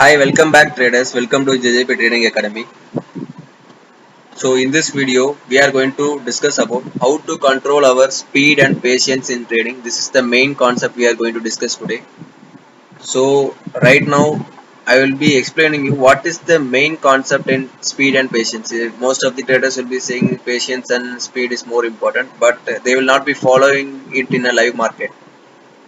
Hi, welcome back traders. Welcome to JJP Trading Academy. So in this video, we are going to discuss about how to control our speed and patience in trading. This is the main concept we are going to discuss today. So right now, I will be explaining you what is the main concept in speed and patience. Most of the traders will be saying patience and speed is more important, but they will not be following it in a live market.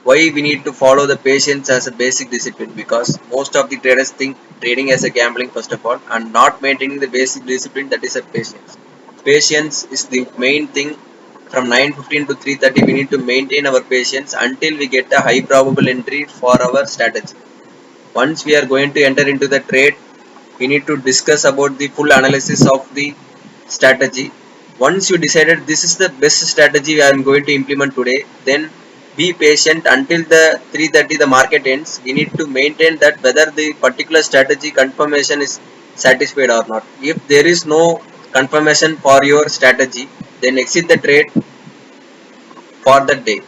Why we need to follow the patience as a basic discipline? Because most of the traders think trading as a gambling first of all and not maintaining the basic discipline, that is a patience is the main thing. From 9:15 to 3:30 we need to maintain our patience until we get a high probable entry for our strategy. Once we are going to enter into the trade, we need to discuss about the full analysis of the strategy. Once you decided this is the best strategy I am going to implement today, then be patient until the 3:30 the market ends. We need to maintain that whether the particular strategy confirmation is satisfied or not. If there is no confirmation for your strategy, then exit the trade for that day.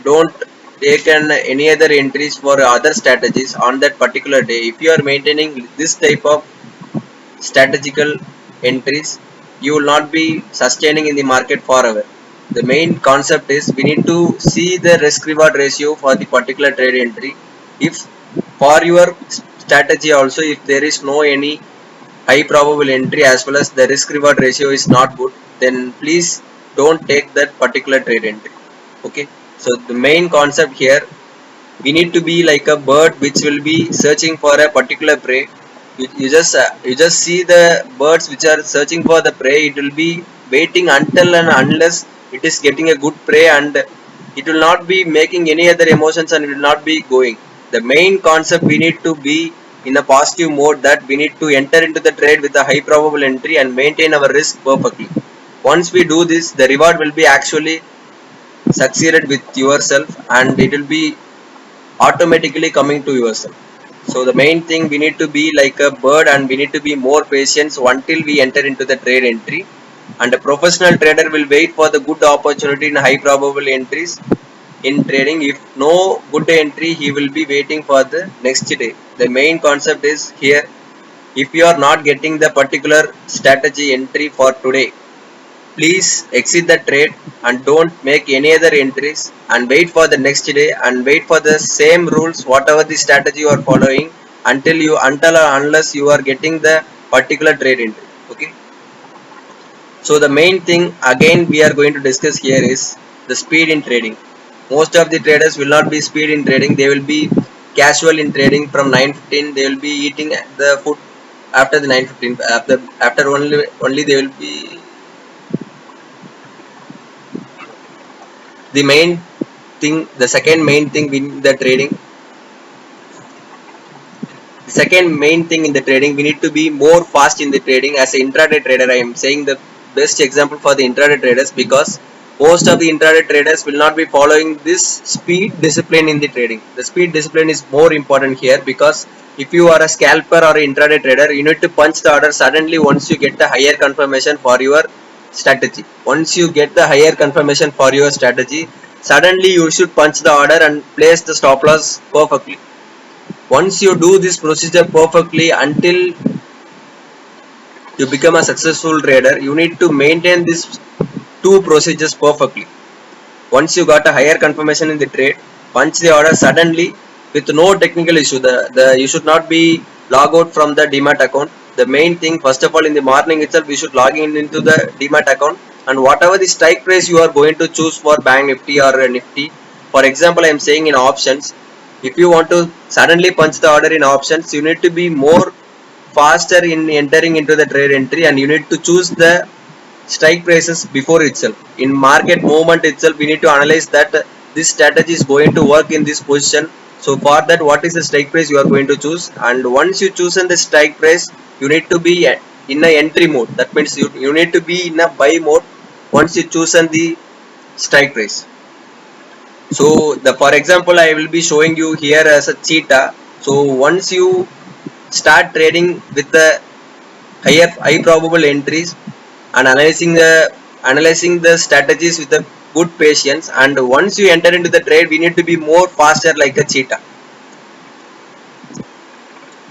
Don't take any other entries for other strategies on that particular day. If you are maintaining this type of strategical entries, you will not be sustaining in the market forever. The main concept is we need to see the risk reward ratio for the particular trade entry. If for your strategy also, if there is no any high probable entry as well as the risk reward ratio is not good, then please don't take that particular trade entry. Okay, so the main concept here, we need to be like a bird which will be searching for a particular prey. You just see the birds which are searching for the prey. It will be waiting until and unless it is getting a good prey, and it will not be making any other emotions and it will not be going. The main concept, we need to be in a positive mode, that we need to enter into the trade with a high probable entry and maintain our risk perfectly. Once we do this, the reward will be actually succeeded with yourself and it will be automatically coming to yourself. So the main thing, we need to be like a bird and we need to be more patient until we enter into the trade entry. And a professional trader will wait for the good opportunity in high probable entries in trading. If no good entry, he will be waiting for the next day. The main concept is here, if you are not getting the particular strategy entry for today, please exit the trade and don't make any other entries and wait for the next day and wait for the same rules whatever the strategy you are following until or unless you are getting the particular trade entry. Okay, so the main thing again we are going to discuss here is the speed in trading. Most of the traders will not be speed in trading, they will be casual in trading. From 9:15 they will be eating the food. After the 9:15, after only they will be the main thing. The second main thing in the trading, the second main thing in the trading, we need to be more fast in the trading. As an intraday trader, I am saying the best example for the intraday traders, because most of the intraday traders will not be following this speed discipline in the trading. The speed discipline is more important here, because if you are a scalper or an intraday trader, you need to punch the order suddenly once you get the higher confirmation for your strategy. Once you get the higher confirmation for your strategy, suddenly you should punch the order and place the stop loss perfectly. Once you do this procedure perfectly until you become a successful trader, you need to maintain these two procedures perfectly. Once you got a higher confirmation in the trade, punch the order suddenly with no technical issue. You should not be log out from the demat account. The main thing, first of all, in the morning itself we should log in into the demat account, and whatever the strike price you are going to choose for bank nifty or nifty. For example, I am saying in options, if you want to suddenly punch the order in options, you need to be more faster in entering into the trade entry, and you need to choose the strike prices before itself. In market movement itself, we need to analyze that this strategy is going to work in this position. So for that, what is the strike price you are going to choose? And once you choose in the strike price, you need to be in a entry mode. That means you need to be in a buy mode once you choose in the strike price. So the, for example, I will be showing you here as a cheetah. So once you start trading with the high probable entries and analyzing the strategies with a good patience, and once you enter into the trade, we need to be more faster like a cheetah.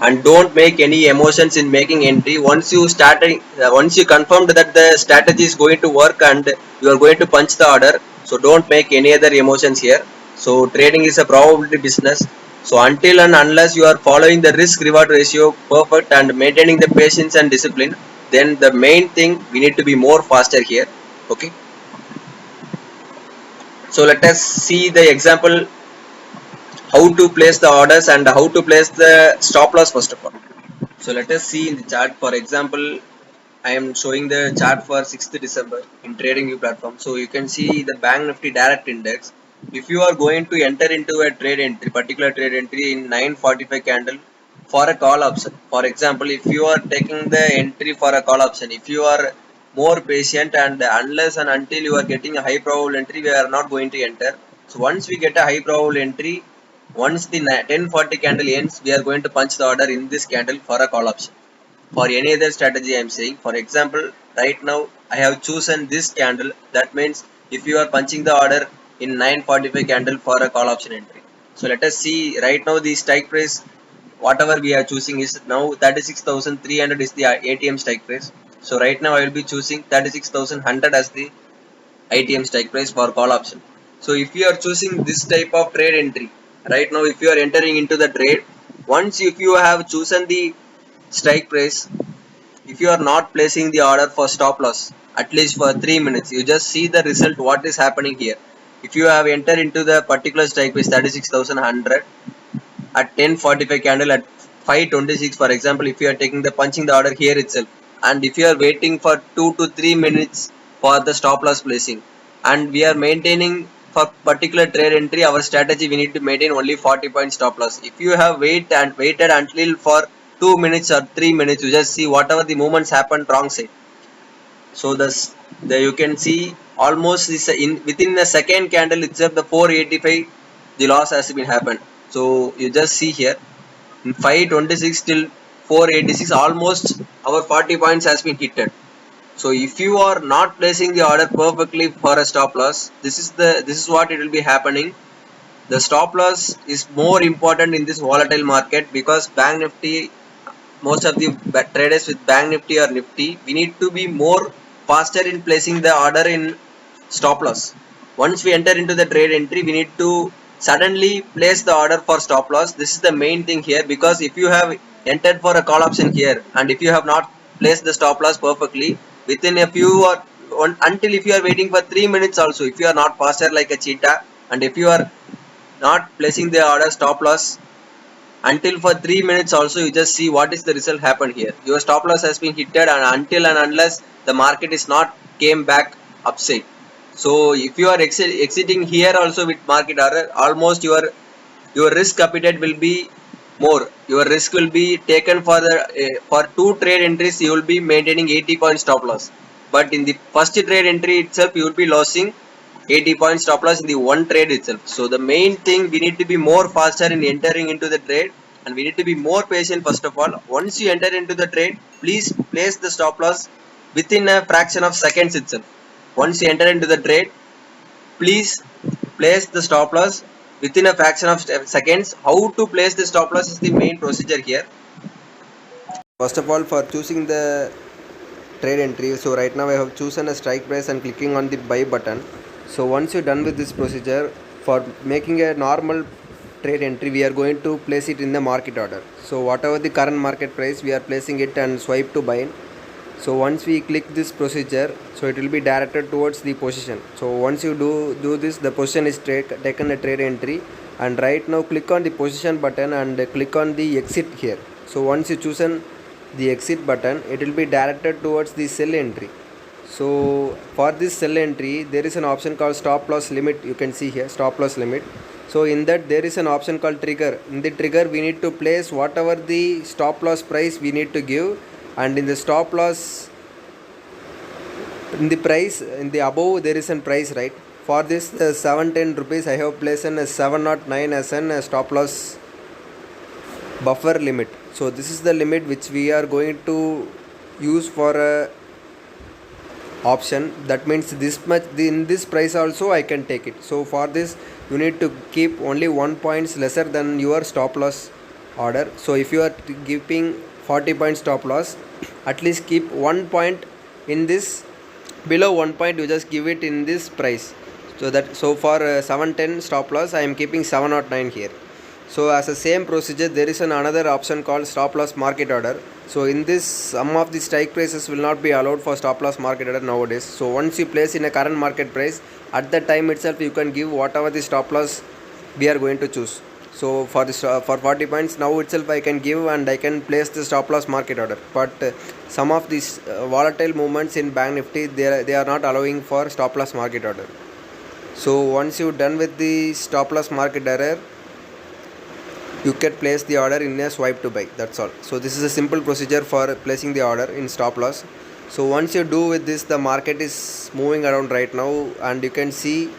and don't make any emotions in making entry. Once you confirmed that the strategy is going to work and you are going to punch the order, so don't make any other emotions here. So trading is a probability business. So until and unless you are following the risk reward ratio perfect and maintaining the patience and discipline, then the main thing, we need to be more faster here. Okay, so let us see the example how to place the orders and how to place the stop loss first of all. So let us see in the chart. For example, I am showing the chart for 6th December in TradingView platform. So you can see the Bank Nifty Direct Index. If you are going to enter into a trade entry, particular trade entry in 945 candle for a call option. For example, if you are taking the entry for a call option, if you are more patient and unless and until you are getting a high probable entry, we are not going to enter. So once we get a high probable entry, once the 1040 candle ends, we are going to punch the order in this candle for a call option. For any other strategy I am saying, for example, right now I have chosen this candle. That means if you are punching the order in 945 candle for a call option entry. So let us see right now the strike price, whatever we are choosing is now 36,300 is the ATM strike price. So right now I will be choosing 36,100 as the ITM strike price for call option. So if you are choosing this type of trade entry, right now if you are entering into the trade, once if you have chosen the strike price, if you are not placing the order for stop loss at least for 3 minutes, you just see the result what is happening here. If you have entered into the particular strike price 36,100 at 1045 candle at 526, for example, if you are taking the punching the order here itself, and if you are waiting for 2 to 3 minutes for the stop loss placing, and we are maintaining for particular trade entry, our strategy we need to maintain only 40 point stop loss. If you have waited until for 2 minutes or 3 minutes, you just see whatever the movements happen wrong side. So the you can see almost this in within the second candle itself the 485 the loss has been happened. So you just see here in 526 till 486 almost our 40 points has been hit. So if you are not placing the order perfectly for a stop loss, this is what it will be happening. The stop loss is more important in this volatile market because Bank Nifty, most of the traders with Bank Nifty or Nifty, we need to be more faster in placing the order in stop loss. Once we enter into the trade entry, we need to suddenly place the order for stop loss. This is the main thing here, because if you have entered for a call option here and if you have not placed the stop loss perfectly within a few or until if you are waiting for 3 minutes also, if you are not faster like a cheetah and if you are not placing the order stop loss until for 3 minutes also, you just see what is the result happen here. Your stop loss has been hit and until and unless the market is not came back upside. So if you are exiting here also with market order, almost your risk appetite will be more. Your risk will be taken for the for 2 trade entries you will be maintaining 80 point stop loss, but in the first trade entry itself you will be losing 80 point stop loss in the one trade itself. So the main thing, we need to be more faster in entering into the trade and we need to be more patient first of all. Once you enter into the trade, please place the stop loss within a fraction of seconds itself. Once you enter into the trade, please place the stop loss within a fraction of seconds. How to place the stop loss is the main procedure here. First of all, for choosing the trade entry, so right now I have chosen a strike price and clicking on the buy button. So once you're done with this procedure, for making a normal trade entry, we are going to place it in the market order. So whatever the current market price, we are placing it and swipe to buy. So once we click this procedure, so it will be directed towards the position. So once you do this, the position is taken a trade entry, and right now click on the position button and click on the exit here. So once you chosen the exit button, it will be directed towards the sell entry. So for this sell entry, there is an option called stop loss limit. You can see here stop loss limit. So in that there is an option called trigger. In the trigger, we need to place whatever the stop loss price we need to give, and in the stop loss, in the price, in the above there is a price, right? For this 710 rupees, I have placed in 709 as a stop loss buffer limit. So this is the limit which we are going to use for a option. That means this much in this price also I can take it. So for this, you need to keep only 1 points lesser than your stop loss order. So if you are keeping 40 point stop loss, at least keep 1 point in this, below 1 point you just give it in this price. So for 710 stop loss I am keeping 709 here. So as a same procedure, there is another option called stop loss market order. So in this, some of the strike prices will not be allowed for stop loss market order nowadays. So once you place in a current market price, at that time itself you can give whatever the stop loss we are going to choose. So for this for 40 points now itself I can give and I can place the stop loss market order. But some of these volatile movements in Bank Nifty, they are not allowing for stop loss market order. So once you done with the stop loss market order, you can place the order in a swipe to buy. That's all. So this is a simple procedure for placing the order in stop loss. So once you do with this, the market is moving around right now, and you can see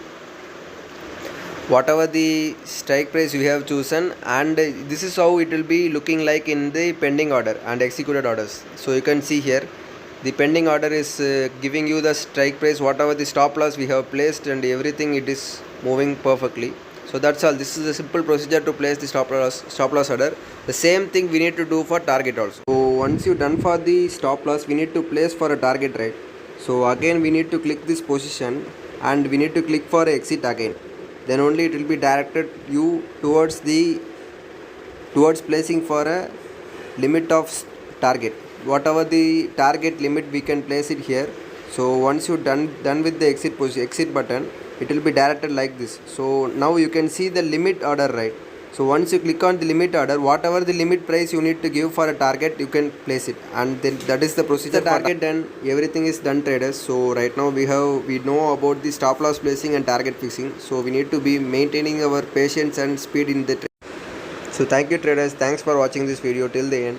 whatever the strike price you have chosen, and this is how it will be looking like in the pending order and executed orders. So you can see here the pending order is giving you the strike price, whatever the stop loss we have placed, and everything, it is moving perfectly. So that's all. This is a simple procedure to place the stop loss order. The same thing we need to do for target also. So once you done for the stop loss, we need to place for a target, right? So again we need to click this position and we need to click for exit again. Then only it will be directed you towards placing for a limit of target. Whatever the target limit, we can place it here. So once you done with the exit button, it will be directed like this. So now you can see the limit order, right? So once you click on the limit order, whatever the limit price you need to give for a target, you can place it, and then that is the procedure. The target done, everything is done, traders. So right now we know about the stop loss placing and target fixing. So we need to be maintaining our patience and speed in the trade. So thank you, traders. Thanks for watching this video till the end.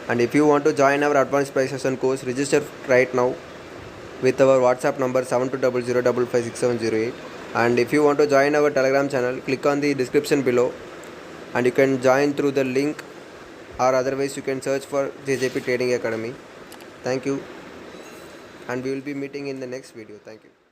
And if you want to join our advanced price session course, register right now with our WhatsApp number 7200556708. And if you want to join our Telegram channel, click on the description below and you can join through the link, or otherwise you can search for JJP Trading Academy. Thank you, and we will be meeting in the next video. Thank you.